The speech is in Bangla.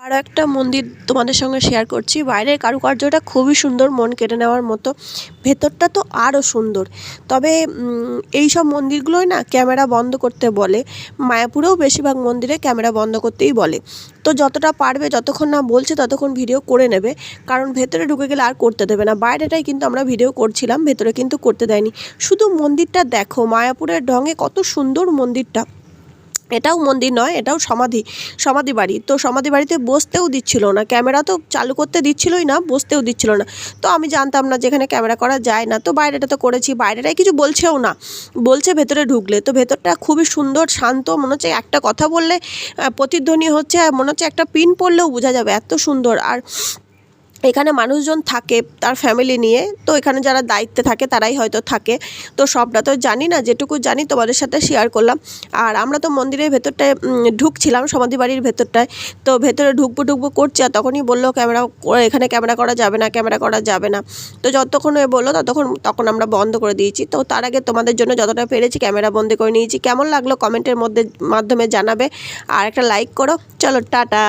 আরও একটা মন্দির তোমাদের সঙ্গে শেয়ার করছি। বাইরের কারুকার্যটা খুবই সুন্দর, মন কেড়ে নেওয়ার মতো। ভেতরটা তো আরও সুন্দর। তবে এই সব মন্দিরগুলোই না ক্যামেরা বন্ধ করতে বলে। মায়াপুরেও বেশিরভাগ মন্দিরে ক্যামেরা বন্ধ করতেই বলে। তো যতটা পারবে, যতক্ষণ না বলছে ততক্ষণ ভিডিও করে নেবে, কারণ ভেতরে ঢুকে গেলে আর করতে দেবে না। বাইরেটাই কিন্তু আমরা ভিডিও করছিলাম, ভেতরে কিন্তু করতে দেয়নি। শুধু মন্দিরটা দেখো, মায়াপুরের ঢঙে কত সুন্দর মন্দিরটা। এটাও মন্দির নয়, এটাও সমাধি বাড়ি। তো সমাধি বাড়িতে বসতেও দিচ্ছিল না, ক্যামেরা তো চালু করতে দিচ্ছিলই না, বসতেও দিচ্ছিল না। তো আমি জানতাম না যেখানে ক্যামেরা করা যায় না, তো বাইরেটা তো করেছি। বাইরেটাই কিছু বলছেও না, বলছে ভেতরে ঢুকলে। তো ভেতরটা খুবই সুন্দর, শান্ত, মনে হচ্ছে একটা কথা বললে প্রতিধ্বনি হচ্ছে, আর মনে হচ্ছে একটা পিন পড়লেও বোঝা যাবে, এত সুন্দর। আর এখানে মানুষজন থাকে তার ফ্যামিলি নিয়ে, তো এখানে যারা দায়িত্বে থাকে তারাই হয়তো থাকে। তো সবটা তো জানি না, যেটুকু জানি তোমাদের সাথে শেয়ার করলাম। আর আমরা তো মন্দিরের ভেতরটায় ঢুকছিলাম, সমাধি বাড়ির ভেতরটায়। তো ভেতরে ঢুকবো করছি, আর তখনই বললো এখানে ক্যামেরা করা যাবে না, ক্যামেরা করা যাবে না। তো যতক্ষণ বললো তখন আমরা বন্ধ করে দিয়েছি। তো তার আগে তোমাদের জন্য যতটা পেরেছি ক্যামেরা বন্ধ করে নিয়েছি। কেমন লাগলো কমেন্টের মাধ্যমে জানাবে, আর একটা লাইক করো। চলো, টাটা।